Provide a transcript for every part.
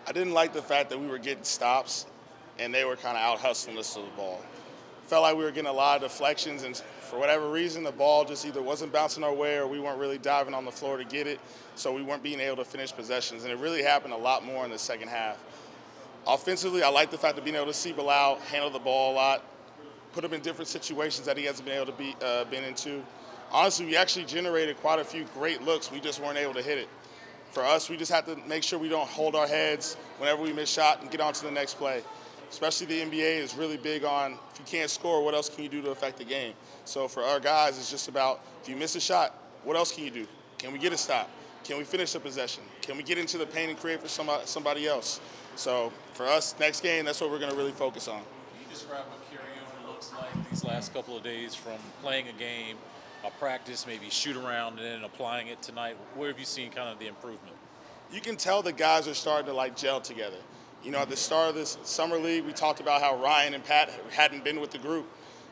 I didn't like the fact that we were getting stops and they were kind of out hustling us to the ball. Felt like we were getting a lot of deflections, and for whatever reason, the ball just either wasn't bouncing our way or we weren't really diving on the floor to get it, so we weren't being able to finish possessions. And it really happened a lot more in the second half. Offensively, I like the fact of being able to see Bilal handle the ball a lot, put him in different situations that he hasn't been able to be been into. Honestly, we actually generated quite a few great looks. We just weren't able to hit it. For us, we just have to make sure we don't hold our heads whenever we miss shot and get on to the next play. Especially the NBA is really big on, if you can't score, what else can you do to affect the game? So for our guys, it's just about, if you miss a shot, what else can you do? Can we get a stop? Can we finish a possession? Can we get into the paint and create for somebody else? So for us, next game, that's what we're going to really focus on. Can you describe what carryover looks like these last couple of days from playing a game, a practice, maybe shoot around, and then applying it tonight? Where have you seen kind of the improvement? You can tell the guys are starting to gel together. You know, at the start of this summer league, we talked about how Ryan and Pat hadn't been with the group,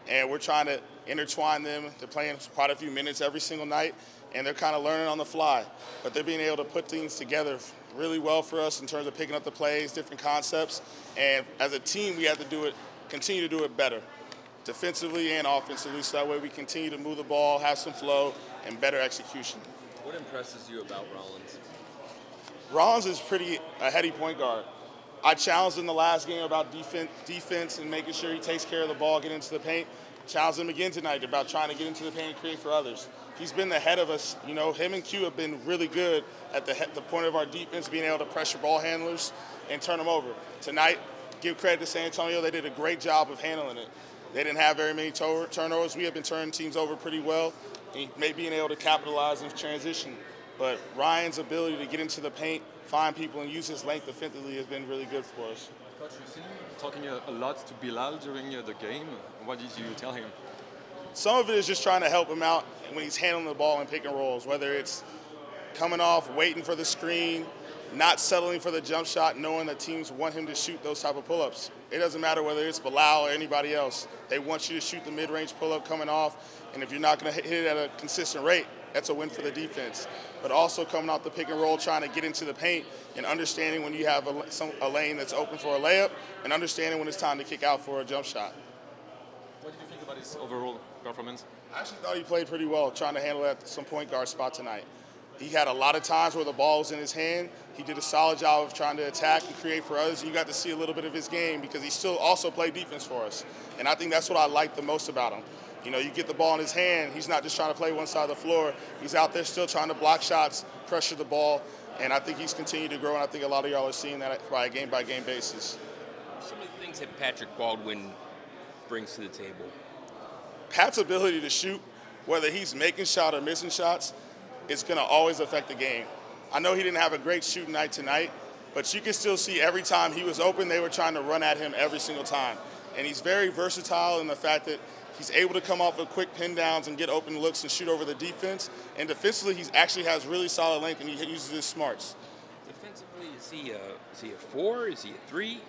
and we're trying to intertwine them. They're playing quite a few minutes every single night, and they're kind of learning on the fly. But they're being able to put things together really well for us in terms of picking up the plays, different concepts. And as a team, we have to continue to do it better, defensively and offensively, so that way we continue to move the ball, have some flow, and better execution. What impresses you about Rollins? Rollins is a heady point guard. I challenged him the last game about defense and making sure he takes care of the ball, get into the paint. Challenged him again tonight about trying to get into the paint and create for others. He's been the head of us. You know, him and Q have been really good at the point of our defense, being able to pressure ball handlers and turn them over. Tonight, give credit to San Antonio. They did a great job of handling it. They didn't have very many turnovers. We have been turning teams over pretty well, and maybe being able to capitalize in transition. But Ryan's ability to get into the paint, find people, and use his length defensively has been really good for us. Coach, we've seen you talking a lot to Bilal during the game. What did you tell him? Some of it is just trying to help him out when he's handling the ball in pick and rolls, whether it's coming off, waiting for the screen, not settling for the jump shot, knowing that teams want him to shoot those type of pull-ups. It doesn't matter whether it's Bilal or anybody else. They want you to shoot the mid-range pull-up coming off, and if you're not going to hit it at a consistent rate, that's a win for the defense. But also coming off the pick and roll, trying to get into the paint and understanding when you have a lane that's open for a layup and understanding when it's time to kick out for a jump shot. What did you think about his overall performance? I actually thought he played pretty well, trying to handle at some point guard spot tonight. He had a lot of times where the ball was in his hand. He did a solid job of trying to attack and create for others. You got to see a little bit of his game because he still also played defense for us. And I think that's what I like the most about him. You know, you get the ball in his hand, he's not just trying to play one side of the floor. He's out there still trying to block shots, pressure the ball, and I think he's continued to grow, and I think a lot of y'all are seeing that by a game-by-game basis. Some of the things that Patrick Baldwin brings to the table. Pat's ability to shoot, whether he's making shots or missing shots, is going to always affect the game. I know he didn't have a great shooting night tonight, but you can still see every time he was open, they were trying to run at him every single time. And he's very versatile in the fact that he's able to come off with quick pin downs and get open looks and shoot over the defense. And defensively, he actually has really solid length and he uses his smarts. Defensively, is he a 4? Is he a 3?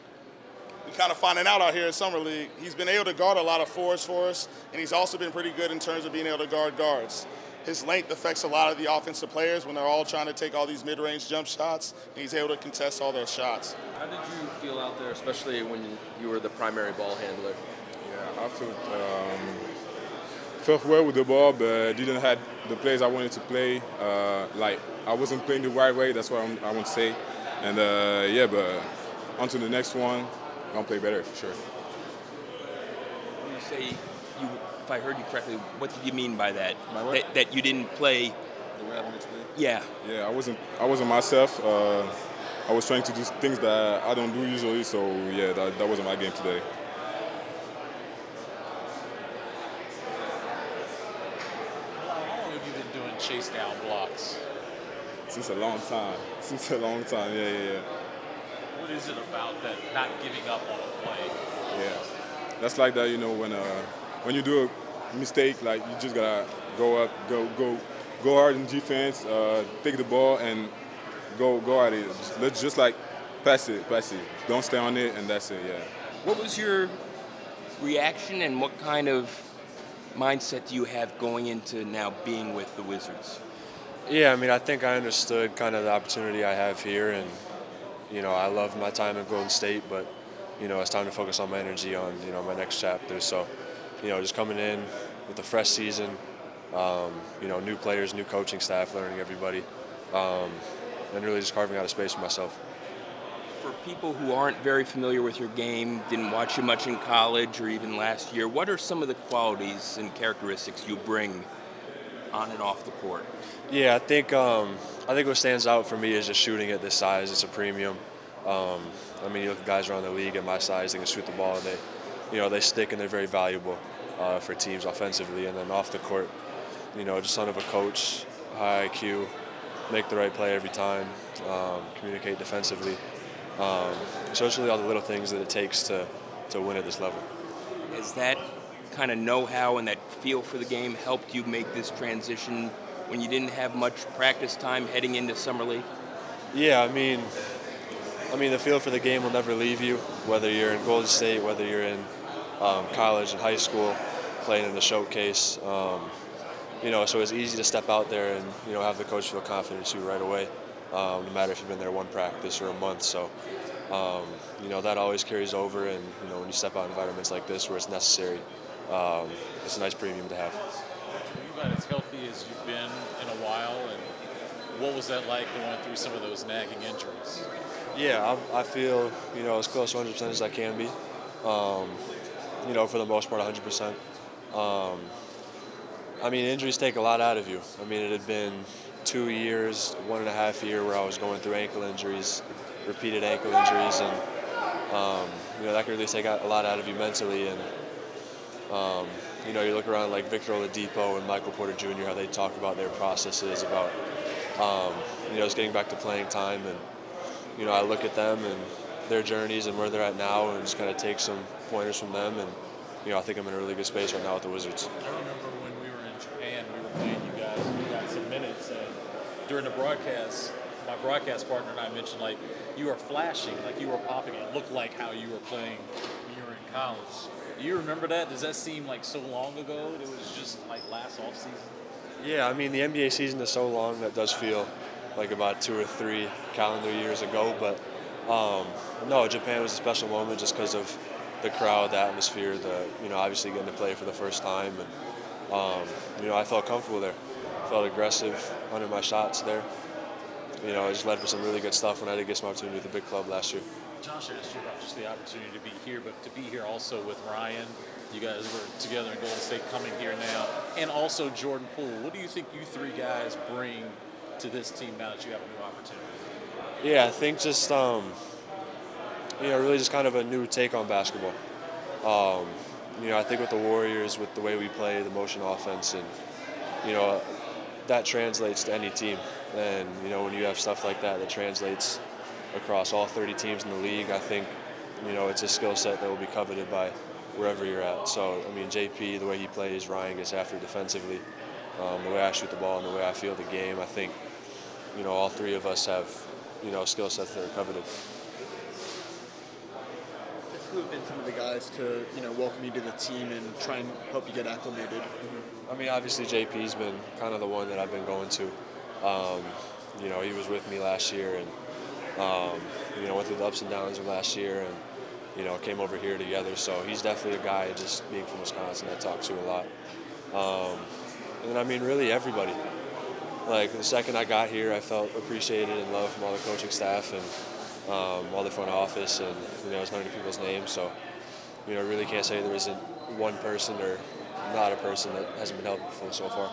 We're kind of finding out here in Summer League. He's been able to guard a lot of 4s for us, and he's also been pretty good in terms of being able to guard guards. His length affects a lot of the offensive players when they're all trying to take all these mid-range jump shots, and he's able to contest all those shots. How did you feel out there, especially when you were the primary ball handler? Yeah, I felt well with the ball, but didn't have the plays I wanted to play. Like I wasn't playing the right way. That's what I want to say. And yeah, but on to the next one, I'm gonna play better for sure. When you say if I heard you correctly, what did you mean by that? By what? That you didn't play. The way I wanted to play. Yeah. Yeah, I wasn't myself. I was trying to do things that I don't do usually. So yeah, that wasn't my game today. How long have you been doing chase down blocks? Since a long time. Yeah. What is it about that not giving up on a play? Yeah, that's like that. You know, when you do a mistake, like you just gotta go up, go hard in defense, take the ball and go at it. Let's just like pass it. Don't stay on it, and that's it. Yeah. What was your reaction, and what kind of mindset do you have going into now being with the Wizards? Yeah, I mean, I think I understood kind of the opportunity I have here, and you know, I love my time at Golden State, but, you know, it's time to focus on my energy on, you know, my next chapter. So, you know, just coming in with a fresh season, you know, new players, new coaching staff, learning everybody, and really just carving out a space for myself. For people who aren't very familiar with your game, didn't watch you much in college or even last year, what are some of the qualities and characteristics you bring on and off the court? Yeah, I think what stands out for me is just shooting at this size. It's a premium. I mean, you look at guys around the league at my size, they can shoot the ball, and they stick, and they're very valuable for teams offensively. And then off the court, you know, just son of a coach, high IQ, make the right play every time, communicate defensively. So it's really all the little things that it takes to win at this level. Has that kind of know-how and that feel for the game helped you make this transition when you didn't have much practice time heading into Summer League? Yeah, I mean, the feel for the game will never leave you, whether you're in Golden State, whether you're in college and high school, playing in the showcase. You know, so it's easy to step out there and, you know, have the coach feel confident in you right away, no matter if you've been there one practice or a month. So, you know, that always carries over, and, you know, when you step out in environments like this where it's necessary, it's a nice premium to have. You've got as healthy as you've been in a while, and what was that like going through some of those nagging injuries? Yeah, I feel, you know, as close to 100% as I can be. You know, for the most part, 100%. I mean, injuries take a lot out of you. I mean, it had been 2 years, 1.5 years where I was going through ankle injuries, repeated ankle injuries, and you know, that can really take a lot out of you mentally. And you know, you look around like Victor Oladipo and Michael Porter Jr., how they talk about their processes, about you know, just getting back to playing time. And you know, I look at them and their journeys and where they're at now, and just kind of take some pointers from them. And you know, I think I'm in a really good space right now with the Wizards. I remember when we were in Japan, we were playing you guys, and we got some minutes, and during the broadcast, my broadcast partner and I mentioned, like, you were flashing, like you were popping. It looked like how you were playing when you were in college. Do you remember that? Does that seem like so long ago? It was just like last off season. Yeah, I mean, the NBA season is so long that does feel like about 2 or 3 calendar years ago. But no, Japan was a special moment just because of the crowd, the atmosphere, you know, obviously getting to play for the first time, and you know, I felt comfortable there. Felt aggressive under my shots there. You know, I just led for some really good stuff when I did get some opportunity with the big club last year. Josh asked you about just the opportunity to be here, but to be here also with Ryan. You guys were together in Golden State, coming here now, and also Jordan Poole. What do you think you 3 guys bring to this team now that you have a new opportunity? Yeah, I think just, you know, really just kind of a new take on basketball. You know, I think with the Warriors, with the way we play, the motion offense, and, you know, that translates to any team. And, you know, when you have stuff like that, that translates across all 30 teams in the league, I think, you know, it's a skill set that will be coveted by wherever you're at. So, I mean, JP, the way he plays, Ryan gets after it defensively, the way I shoot the ball and the way I feel the game, I think, you know, all 3 of us have, you know, skill sets that are coveted. Who have been some of the guys to, you know, welcome you to the team and try and help you get acclimated? I mean, obviously JP's been kind of the one that I've been going to. You know, he was with me last year, and you know, went through the ups and downs of last year, and you know, came over here together. So he's definitely a guy, just being from Wisconsin, I talk to a lot. And I mean, really everybody. Like, the second I got here, I felt appreciated and loved from all the coaching staff and all the front office, and you know, I was learning people's names. So, you know, I really can't say there isn't one person or not a person that hasn't been helpful so far.